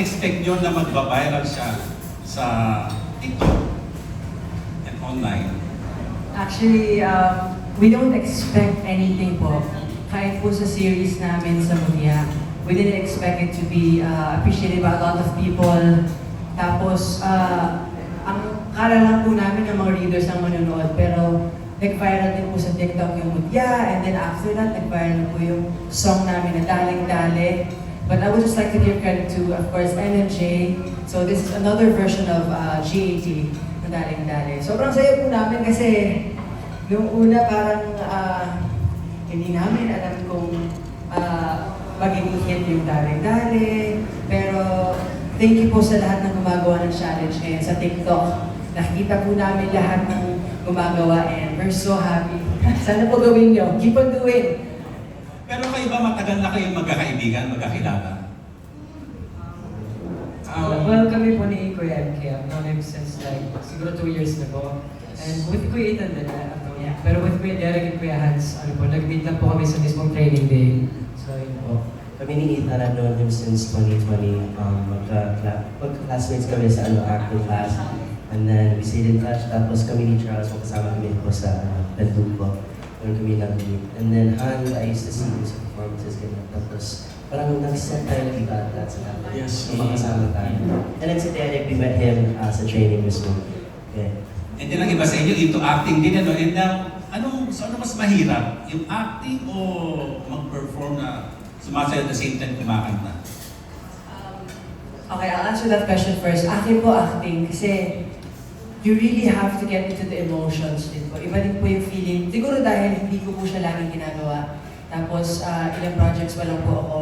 in-expect nyo na magbabiral siya sa TikTok and online? Actually, we don't expect anything po. Kahit po sa series namin sa Munya, we didn't expect it to be appreciated by a lot of people. Tapos, ang kala lang po namin ng mga readers ang manonood, pero nag-viral din po sa TikTok yung Munya, and then after that, nag-viral po yung song namin na Daling Dale. But I would just like to give credit to, of course, NMJ. So this is another version of GAT na Daling Dale. Sobrang saya po namin kasi nung una parang hindi namin alam kung magiging hit yung Daling Dale. Pero thank you po sa lahat ng gumagawa ng challenge ngayon sa TikTok. Nakikita po namin lahat ng gumagawa and we're so happy. Sana po gawin nyo. Keep on doing. Pero kayo ba matagal na kayong magkakaibigan, magkakilala? Well, kami po ni Kuya MK, I've known him since like, siguro 2 years na po. And with Kuya Ethan din, pero with Kuya Derek and Kuya Hans, ano po, nag-meet lang po kami sa mismong training day. So, yun po. Kami ni Ethan, I've known him since 2020. Magka-classmates kami sa acting class. And then we stayed in touch. Tapos kami ni Charles, magkasama kami po sa Bedroom po. Doon kami nag-meet. And then Han, I used to see him sa performances. Ganyan. Tapos parang nag-set tayo ng iba at lahat sa lahat. Yes. Makasama tayo. And then si Derek, we met him sa training mismo. Yeah. And then ang iba sa inyo, into acting din, ano? And so ano mas mahirap? Yung acting o mag-perform na sumasayaw at the same time kumakanta? Okay, I'll answer that question first. Akin po acting kasi you really have to get into the emotions din po. Iba din po yung feeling. Siguro dahil hindi ko po siya laging ginagawa. Tapos ilang projects pa lang po ako.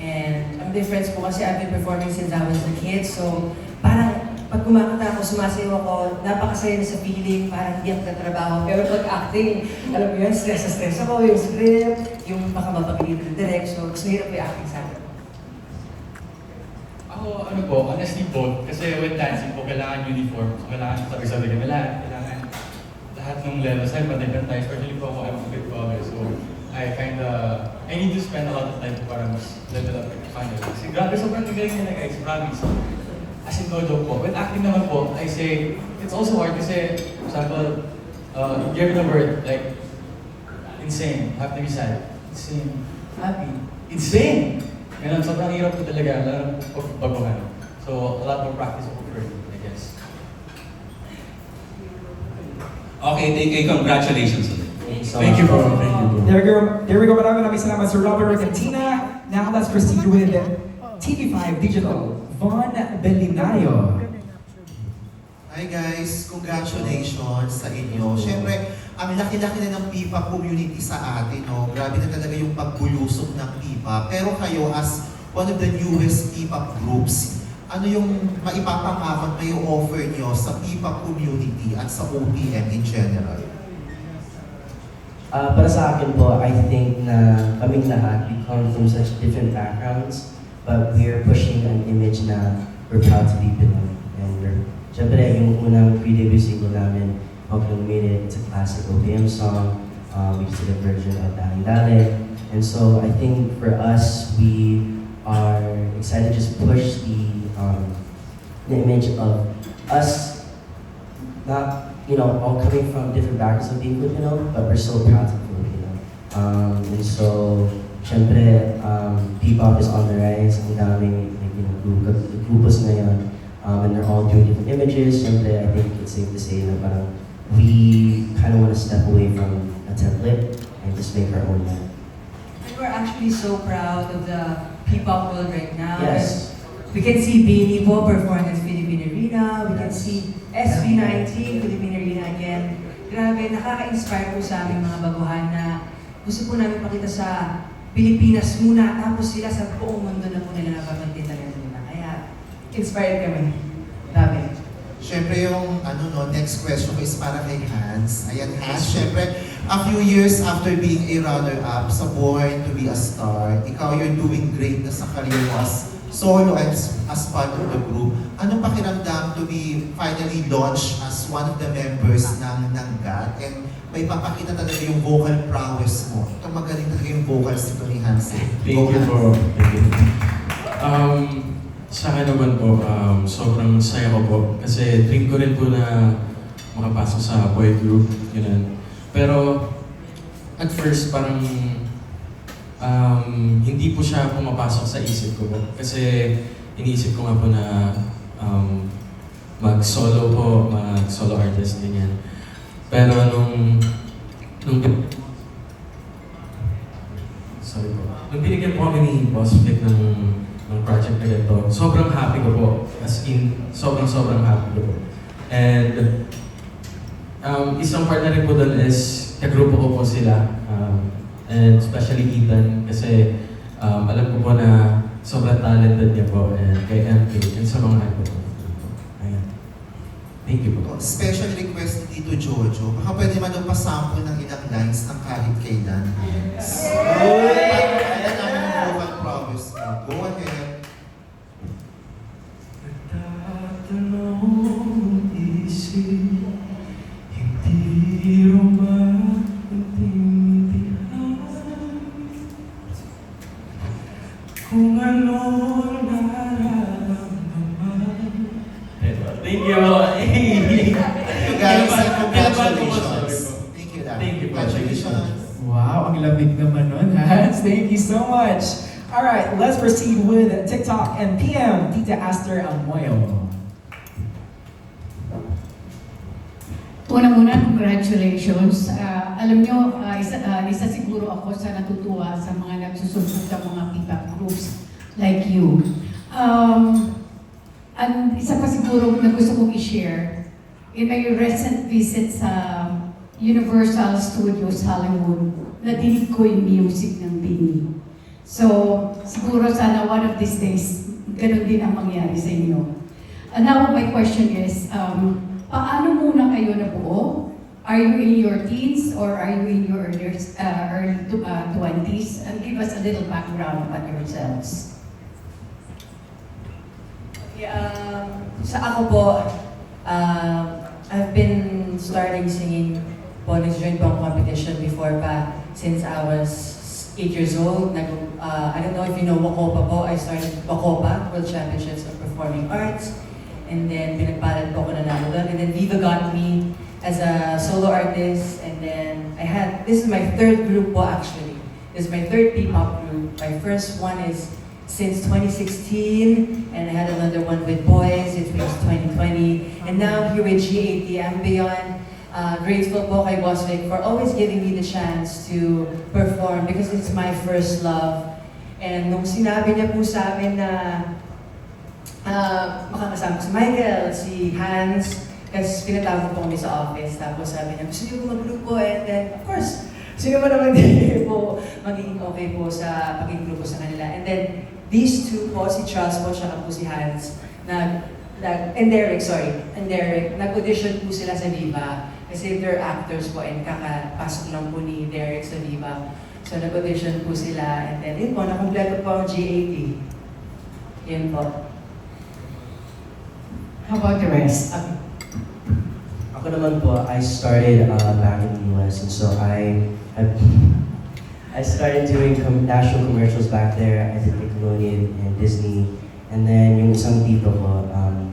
And ang difference po kasi I've been performing since I was a kid. So parang pag kumakanta ako, sumasayaw ako, napakasaya na sa feeling, parang hindi ako katrabaho. Pero pag acting, alam mo yun, stress na stress ako, yung script, yung baka mapapilitan ng direct. So mas mahirap po yung acting sa akin. Ako, ano po, honestly both. Kasi with dancing po, kailangan uniform. So, kailangan sabi-sabi kami lahat. Kailangan lahat ng levels ay pati-different tayo. Especially po ako, I'm a bit taller. So, I need to spend a lot of time para mas level up yung final. Kasi grabe, sobrang galing nila guys, promise. As in, no joke po. With acting naman po, I say, it's also hard kasi, for example, given a word, like, insane, have to be sad. Insane, happy, insane! Ganun, sobrang hirap po talaga, lalo po pagbaguhan. So, a lot more practice po for it, I guess. Okay, thank you. Congratulations ulit. Thank you so much. Thank you, bro. There we go. Maraming salamat Sir Robert Cantina. Now let's proceed with TV5 Digital. Von Belinario. Hi guys, congratulations sa inyo. Siyempre, ang laki-laki na ng P-pop community sa atin, no? Grabe na talaga yung pagbulusok ng P-pop. Pero kayo, as one of the newest P-pop groups, ano yung maipapangakot na yung offer nyo sa P-pop community at sa OPM in general? Para sa akin po, I think na kaming lahat, we come from such different backgrounds, but we're pushing an image na we're proud to be Pinoy. And we're, syempre, yung unang pre-debut single namin, How Can We Made It, it's a classic OPM song. We just did a version of Daling Dale. And so I think for us, we are excited to just push the image of us not, all coming from different backgrounds of being Filipino, but we're so proud to be Filipino. And so, syempre, P-pop is on the rise. Ang daming, grupos ngayon. And they're all doing different images. Syempre, I think it's safe to say na parang we kind of want to step away from a template and just make our own land. And we're actually so proud of the P-pop world right now. Yes. We can see Beanie po perform at Philippine Arena. We can see SB19, Philippine Arena again. Grabe, nakaka-inspire po sa aming mga baguhan na gusto po namin pakita sa Pilipinas muna, tapos sila sa buong mundo na po nila napapantin talaga nila. Kaya, inspired kami. Dami. Siyempre yung next question ko is para kay Hans. Ayan Hans, siyempre, a few years after being a runner-up sa Born to be a Star, ikaw you're doing great na sa career mo as solo and as part of the group. Anong pakiramdam to be finally launched as one of the members ng GAT? And may papakita talaga yung vocal prowess mo. Ito magaling talaga yung vocals nito ni Hans. Thank you, bro. Thank you. Sa akin naman po, sobrang saya ko po. Kasi dream ko rin po na makapasok sa boy group, yun. Pero at first parang hindi po siya pumapasok sa isip ko po. Kasi iniisip ko nga po na mag-solo po, mag-solo artist, ganyan. Pero nung binigyan po kami ni Boss Vic ng project na ganito, sobrang happy ko po. As in, sobrang happy ko po. And isang part na rin po doon is kagrupo ko po sila. And especially Ethan, kasi alam ko po na sobrang talented niya po. And kay MK, and sa mga ko po. Ayan. Thank you po. Special request ni Tito Jojo. Baka pwede man daw pasample ng ilang lines ng kahit kailan. Ayan ang vocal promise mo. Go ahead. Nagtatanong isip, hindi rin maintindihan kung ano nararamdaman. Thank you. You guys, and congratulations. Sorry po. Thank you, Dan. Thank you po. Congratulations. Wow, ang lamig naman nun, Hans. Thank you so much. All right, let's proceed with TikTok and PM, Tita Aster Almoyo. Una-muna, congratulations. Alam nyo, isa siguro ako sa natutuwa sa mga nagsusumbong ng mga P-pop groups like you. Ang isa pa siguro na gusto kong i-share, in my recent visit sa Universal Studios Hollywood, nadinig ko yung music ng Bini. So, siguro sana one of these days, ganun din ang mangyari sa inyo. Now, my question is, paano muna kayo nabuo? Are you in your teens or are you in your early 20s? And give us a little background about yourselves. Sa ako po, I've been starting singing po, nag-join po ang competition before pa, since I was 8 years old. I don't know if you know Wacopa po, I started Wacopa, World Championships of Performing Arts. And then, pinagpalad po ako nanalo doon. And then, Viva got me as a solo artist. And then, this is my third group po actually. This is my third P-pop group. My first one is since 2016, and I had another one with Boys, it was 2020. And now here with G80, I'm beyond grateful po kay Boss Vic for always giving me the chance to perform because it's my first love. And nung sinabi niya po sa amin na makakasama si Michael, si Hans, kasi pinatawag po kami sa office, tapos sabi niya, gusto niyo po mag-grupo, and then, of course, sino ba naman din po magiging okay po sa pagiging grupo sa kanila. And then, these two po, si Charles po, siya po si Hans, and Derek, nag-audition po sila sa Viva, kasi they're actors po, and kakapasok lang po ni Derek sa Viva. So, nag-audition po sila, and then, yun po, nakumpleto po ang G80. Yun po. How about the rest? Ako naman po, I started back in the US, and so I started doing national commercials back there. I did Nickelodeon and Disney, and then yung isang tito ko,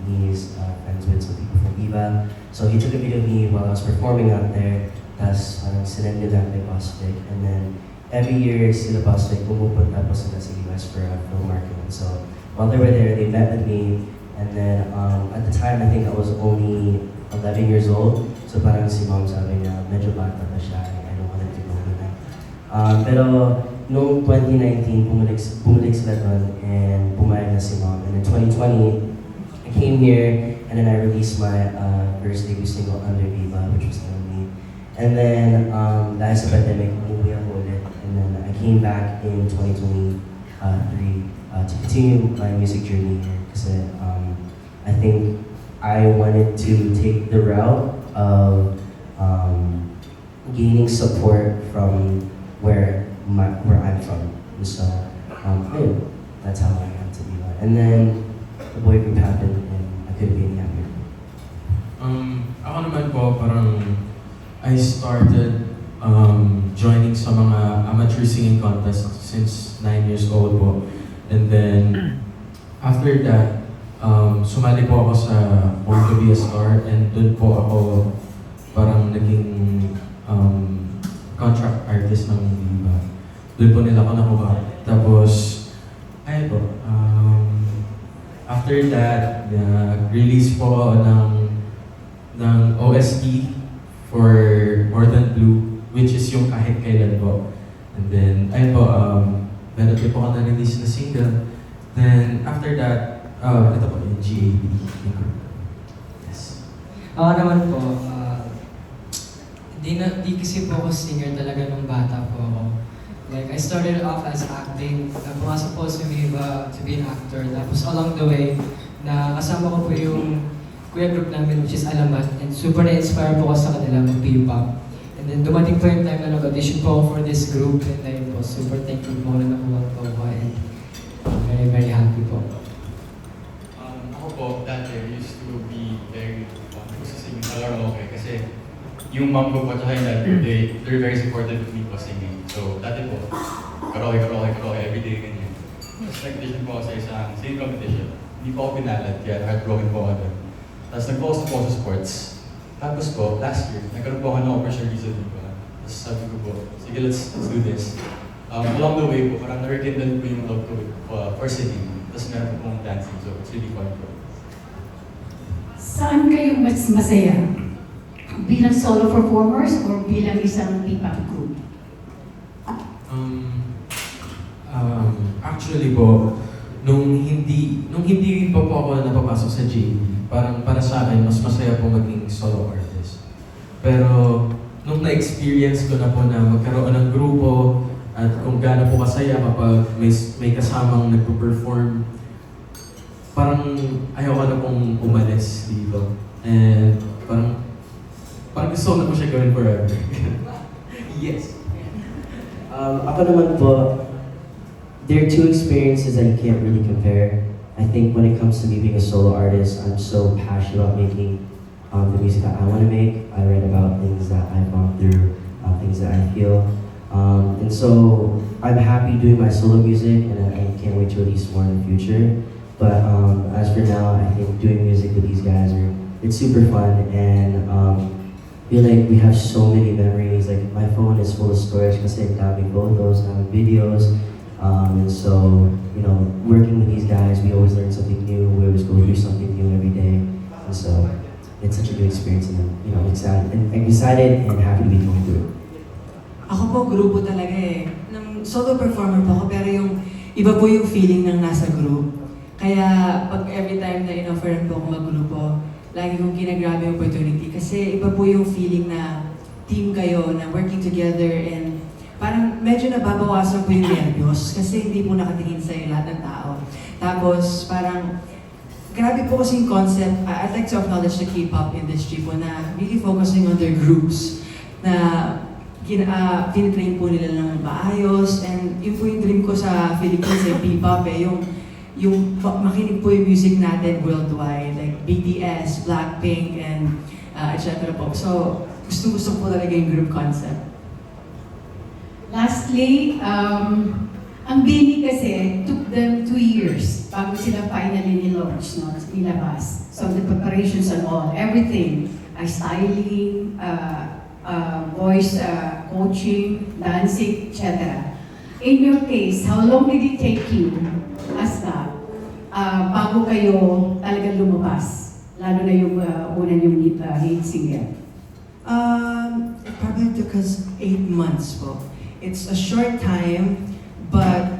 he's friends with some people from Viva, so he took a video of me while I was performing out there. Tapos sinend nila kay Boss Vic, and then every year sila Boss Vic pumupunta po sila sa US for a film marketing. So while they were there, they met with me. And then, at the time, I think I was only 11 years old. So parang si mom sabi niya, medyo bata pa siya, I don't want to go with that. Pero noong 2019, bumalik sila doon and pumayag na si mom. And in 2020, I came here and then I released my first debut single under Viva, which was Tell Me. And then, dahil sa pandemic, umuwi ako ulit. And then I came back in 2023 to continue my music journey here. Kasi I think I wanted to take the route of gaining support from where I'm from. And so, ayun, that's how I got to Viva. And then the boy group happened, and I couldn't be any happier. Ako naman po, parang I started joining sa mga amateur singing contest since 9 years old po. And then, after that, sumali po ako sa Born to be a Star and dun po ako parang naging contract artist ng Viva. Dun po nila ako nakuha. Tapos, ayun po, after that, release po ako ng OST for More Than Blue, which is yung Kahit Kailan po. And then, ayun po, meron din po ako na-release na single. Then, after that, ito po, yung GAB. yung group. Yes. Ako naman po, di kasi po ako singer talaga nung bata po ako. Like, I started off as acting. Pumasok po sa Viva to be an actor. Tapos along the way, kasama ko po yung kuya group namin, which is Alamat. And super na-inspire po ako sa kanila mag-P-pop. And then dumating po yung time na nag-audition po ako for this group. And ayun po, super thankful po ako na nakuha po ako. And very, very happy po. Ako po, dati, I used to be very, gusto singing sa karaoke kasi yung mom ko po at yung dad ko, they're very supportive of me po singing. So, dati po, karaoke every day, ganyan. Tapos nag-audition po ako sa isang singing competition. Hindi po ako pinalad, kaya heartbroken po ako doon. Tapos nag-post po ako sa sports. Tapos po, last year, nagkaroon po ako ng opportunity sa Viva. Tapos sabi ko po, sige, let's do this. Along the way po, parang na-rekindle po yung love ko for singing. Tapos meron po pong dancing, so it's really fun po. Saan kayo mas masaya? Bilang solo performers or bilang isang P-pop group? Actually po, nung hindi pa po ako napapasok sa JB, parang para sa akin, mas masaya po maging solo artist. Pero, nung na-experience ko na po na magkaroon ng grupo at kung gaano po kasaya kapag may kasamang nagpo-perform, parang ayaw ko na pong umalis dito. And parang gusto ko na po siya gawin forever. Yes. Ako naman po, there are two experiences that you can't really compare. I think when it comes to me being a solo artist, I'm so passionate about making the music that I want to make. I write about things that I've gone through, things that I feel. And so I'm happy doing my solo music and I can't wait to release more in the future. But as for now, I think doing music with these guys, it's super fun and I feel like we have so many memories. Like my phone is full of storage kasi ang daming photos, daming videos. And so, you know, working with these guys, we always learn something new. We always go through something new every day. And so, it's such a good experience, and you know, I'm excited and happy to be going through it. Ako po, grupo talaga eh. Nang solo performer po ako, pero yung iba po yung feeling ng nasa group. Kaya pag every time na in-offeran po ako mag-grupo, lagi kong ginagrabe yung opportunity. Kasi iba po yung feeling na team kayo, na working together, and parang medyo nababawasan po yung nervyos kasi hindi po nakatingin sa'yo lahat ng tao. Tapos parang grabe po kasi yung concept. I'd like to acknowledge the K-pop industry po na really focusing on their groups na tinitrain po nila ng maayos, and yun po yung dream ko sa Philippines eh, P-pop eh, yung makinig po yung music natin worldwide, like BTS, Blackpink, and etc. po. So, gusto po talaga yung group concept. Lastly, ang Bini kasi took them 2 years bago sila finally nilaunch, no? Nilabas. So the preparations and all, everything, styling, voice coaching, dancing, etc. In your case, how long did it take you as that bago kayo talagang lumabas? Lalo na yung una yung hit single. It probably took us 8 months po. It's a short time, but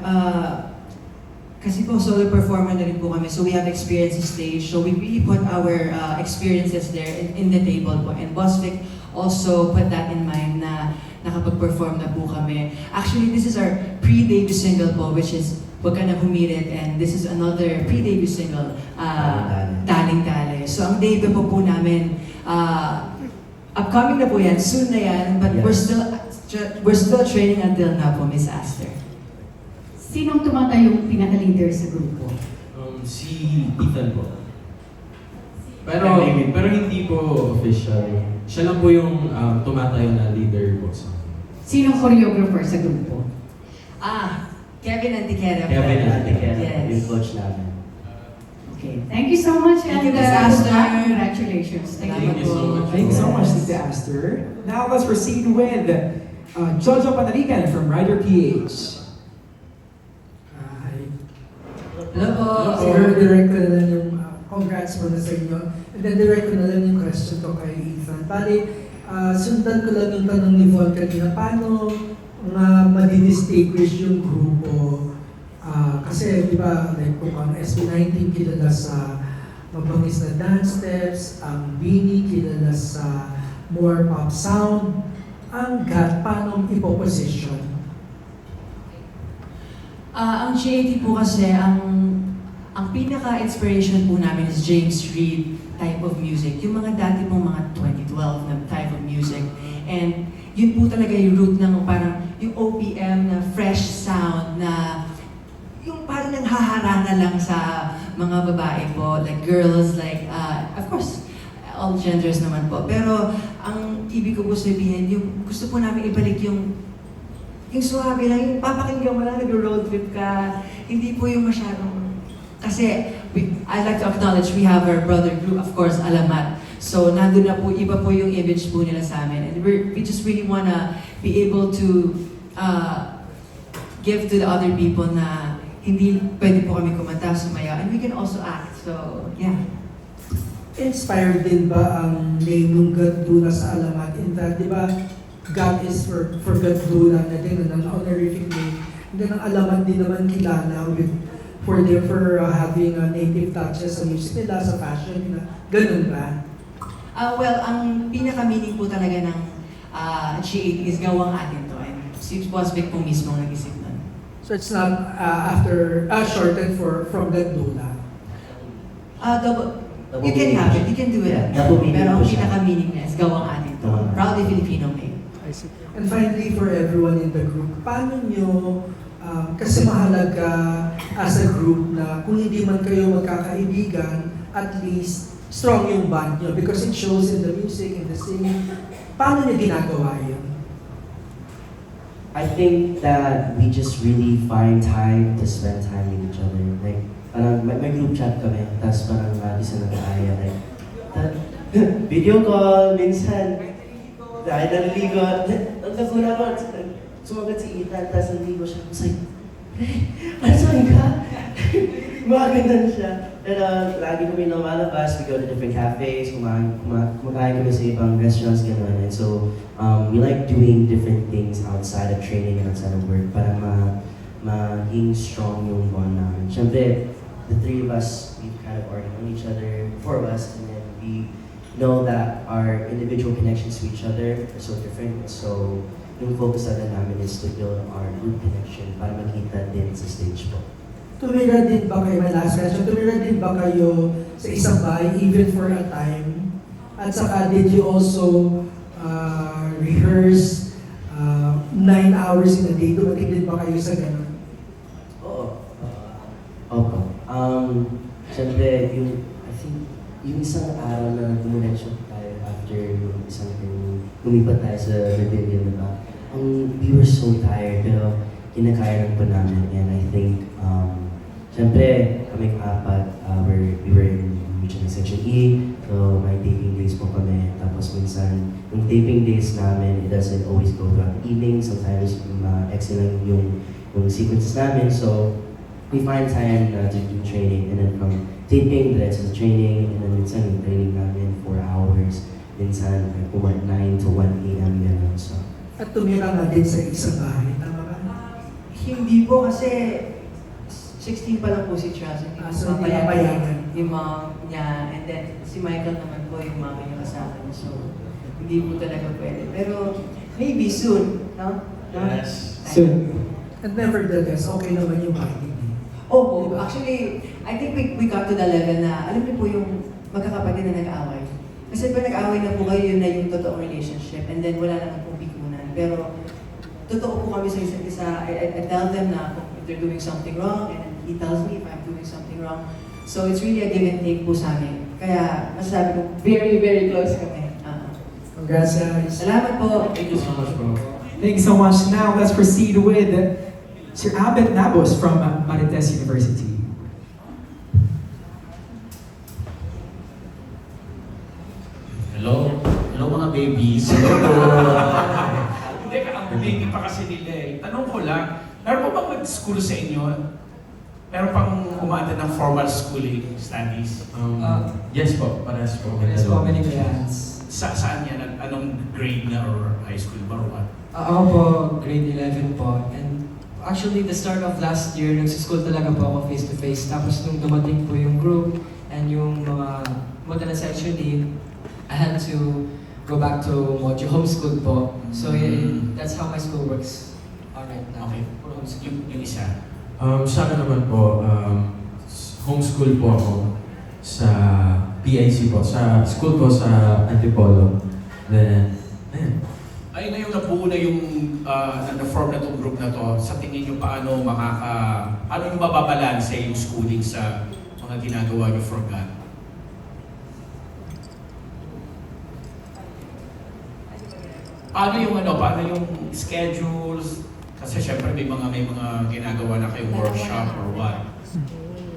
kasi po solo performer na rin po kami, so we have experience in stage. So we really put our experiences there in the table po. And Bosvic also put that in mind na nakapag-perform na po kami. Actually, this is our pre-debut single po, which is Wag Ka Na Humirit, and this is another pre-debut single, Daling Dale. So ang debut po namin, upcoming na po yan, soon na yan, but Yeah. we're still training until now po, Miss Aster. Sinong tumatayong pinaka-leader sa grupo? Si Ethan po. Pero hindi po official. Siya lang po yung tumatayo na leader po sa akin. Sinong choreographer sa grupo? Kevin Antiquera po. Kevin Antiquera, yung Yes. coach namin. Thank you so much, Thank you, and Miss Aster. congratulations. Thank you. Thank you so much. Thank you so much, Tita Aster. Now let's proceed with Jojo Panalican from Rider PH. Hello po. Siguro direct ko na lang yung congrats muna sa inyo. And then direct ko na lang yung question ko kay Ethan. Bali, sundan ko lang yung tanong ni Von kanina, paano madi-distinguish yung grupo? Kasi di ba, like kung ang SB19 kilala sa mabangis na dance steps, ang Beanie kilala sa more pop sound, ang GAT, paano ipoposition? Ang GAT po kasi, ang pinaka-inspiration po namin is James Reid type of music. Yung mga dati pong mga 2012 na type of music. And yun po talaga yung root ng parang yung OPM na fresh sound na yung parang nanghaharana lang sa mga babae po, like girls, like, of course, all genders naman po. Pero ang ibig ko po sabihin, yung gusto po namin ibalik yung suwabe lang, yung papakinggan mo lang, nag-road trip ka, hindi po yung masyadong, kasi I'd like to acknowledge we have our brother group, of course, Alamat. So nandun na po, iba po yung image po nila sa amin. And we just really wanna be able to give to the other people na hindi pwede po kami kumanta, sumaya, and we can also act. So, yeah. Inspired din ba ang name ng Gaduna sa Alamat? In fact, di ba, God is for Gaduna na din, ang honorific name. And then ang Alamat din naman kilala for having native touches sa music nila, sa fashion nila. Ganun ba? Well, ang pinaka-meaning po talaga ng G8 is gawang atin to. And si Boss Vic po mismo nag-isip nun. So it's not shortened from Gaduna. You can have it, you can do it. Double meaning Pero ang po siya. pinaka-meaning niya is gawang atin to. Proudly Filipino made. I see. And finally, for everyone in the group, paano nyo, kasi mahalaga as a group na kung hindi man kayo magkakaibigan, at least strong yung band nyo because it shows in the music, in the singing. Paano nyo ginagawa yun? I think that we just really find time to spend time with each other. Like, parang may group chat kami, tapos parang isa nag-aaya, like, video call, minsan, dahil naliligo, ang naguna ko, sumagat si Ethan, tapos naliligo siya, I was like, ano saan ka? Mga ganun siya. Pero lagi kami lumalabas, we go to different cafes, kumakain kami sa ibang restaurants, gano'n. And so, we like doing different things outside of training and outside of work para maging strong yung bond namin. Siyempre, the three of us, we've kind of already known each other, four of us, and then we know that our individual connections to each other are so different. So, yung focus namin is to build our group connection para makita din sa stage po. Tumira din ba kayo, my last question, tumira din ba kayo sa isang bahay even for a time? At saka, did you also rehearse 9 hours in a day? Dumating din ba kayo sa ganun? Oo. Opo. Siyempre, I think, yung isang araw na dumunensyon tayo after yung isang lumipat tayo sa Rebellion, diba? We were so tired, pero kinakaya lang po namin. And I think, siyempre, kaming apat, we were in Regional Section E, so may taping days po kami. Tapos minsan, yung taping days namin, it doesn't always go throughout the evening. Sometimes, excellent yung sequences namin. So, we find time to do training. And then from taping, diretso sa training. And then minsan, yung training namin 4 hours. Minsan, 9 to 1 a.m. gano'n. So, At tumira nga din sa isang bahay, tama ba? Hindi po kasi 16 pa lang po si Charles. So, hindi papayagan. Yung mom niya, and then si Michael naman po yung mama niya kasama niya. So, hindi po talaga pwede. Pero maybe soon, no? Yes. Soon. And nevertheless, okay naman yung bonding. Oh, actually, I think we got to the level na, alam niyo po yung magkakapatid na nag-aaway. Kasi pag nag-aaway na po kayo, yun na yung totoong relationship. And then wala naman pong bigunan. Pero, totoo po kami sa isa't isa. I tell them na if they're doing something wrong, and he tells me if I'm doing something wrong. So, it's really a give and take po sa amin. Kaya, masasabi ko, very, very close kami. Congrats, guys. Salamat po. Thank you so much, bro. Thank you so much. Now let's proceed with Sir Abed Nabos from Marites University. babies. Hindi, ang baby pa kasi nila eh. Tanong ko lang, meron pa bang mag-school sa inyo? Meron pang umattend ng formal schooling studies? Yes po, parehas po. Yes po, many grants. Saan yan? Anong grade na or high school ba or what? Ako po, grade 11 po. And actually, the start of last year, nagsischool talaga po ako face-to-face. Tapos nung dumating po yung group and yung mga Modalas actually, I had to go back to Mojo homeschool po. So that's how my school works right now. Okay. For homeschool. Yung isa. Sa akin naman po, homeschool po ako sa PIC po, sa school po sa Antipolo. Then, ayun. Ay na yung nabuo na yung na-form na itong group na to. Sa tingin nyo paano paano nyo mababalanse yung schooling sa mga ginagawa nyo for God? Paano yung schedules? Kasi syempre may mga ginagawa na kayong workshop or what.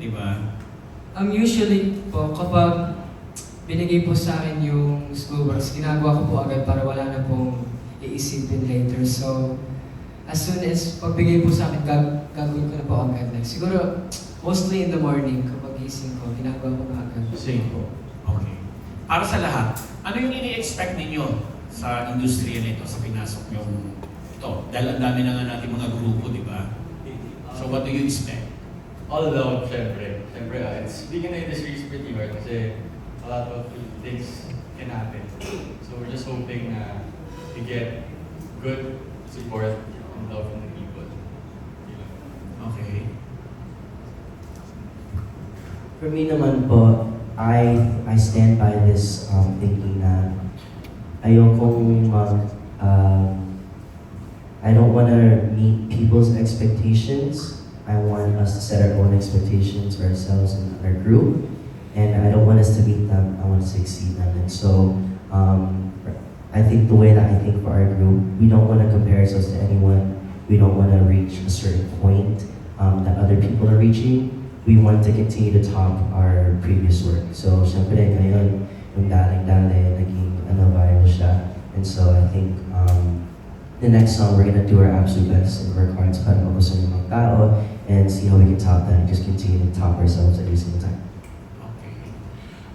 Di ba? Usually po, kapag binigay po sa akin yung schoolworks, ginagawa ko po agad para wala na pong iisipin later. So, as soon as pagbigay po sa akin, gagawin ko na po agad. Like, siguro, mostly in the morning, kapag gising ko, ginagawa ko na agad. Same po. Okay. Para sa lahat, ano yung ini-expect ninyo sa industriya nito, sa pinasok yung ito? Dahil ang dami na nga natin mga grupo, di ba? So what do you expect? All alone, syempre. Syempre, it's being in the industry is pretty hard kasi a lot of things can happen. So we're just hoping na we get good support and love from the people. Okay. For me naman po, I stand by this thinking na ayokong I don't want to meet people's expectations. I want us to set our own expectations for ourselves and our group. And I don't want us to meet them, I want us to exceed them. And so, I think the way that I think for our group, we don't want to compare ourselves to anyone. We don't want to reach a certain point that other people are reaching. We want to continue to top our previous work. So, syempre ngayon, yung daling-dali, naging viral siya. And so I think the next song, we're gonna do our absolute best and work hard para magustuhan ng mga tao and see how we can top that and just continue to top ourselves every single time. Okay.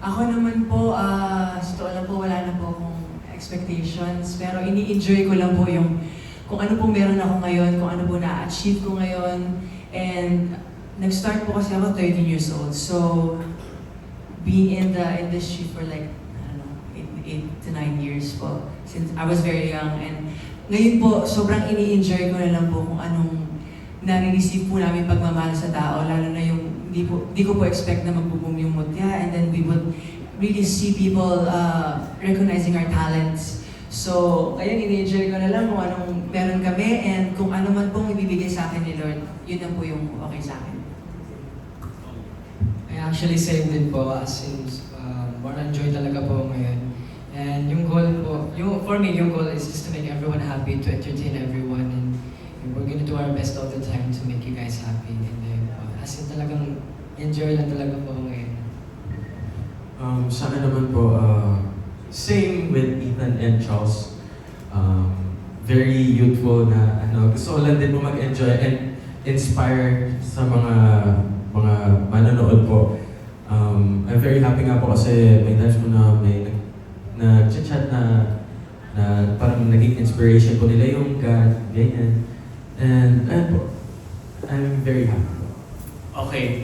Ako naman po, sa totoo lang po, wala na po akong expectations. Pero ini-enjoy ko lang po yung kung ano po meron ako ngayon, kung ano po na-achieve ko ngayon. And nag-start po kasi ako 13 years old. So, being in the industry for like, I don't know, 8 to 9 years po. Since I was very young. And ngayon po, sobrang ini-enjoy ko na lang po kung anong nare-receive po namin pagmamahal sa tao. Lalo na yung, di ko po expect na magbo-boom yung Mutya. And then we would really see people recognizing our talents. So, ayun, ini-enjoy ko na lang kung anong meron kami. And kung ano man pong ibibigay sa akin ni Lord, yun na po yung okay sa akin. Actually, same din po, as in, more enjoy talaga po ngayon. And yung goal po, for me, yung goal is just to make everyone happy, to entertain everyone, and we're gonna do our best all the time to make you guys happy. And then, as in talagang enjoy lang talaga po ngayon. Sa akin naman po, same with Ethan and Charles. Very youthful na gusto ko lang din po mag-enjoy and inspire sa mga manonood po. I'm very happy nga po kasi may times po na may nag-chat na parang naging inspiration po nila yung God, ganyan. And ayun po, I'm very happy po. Okay.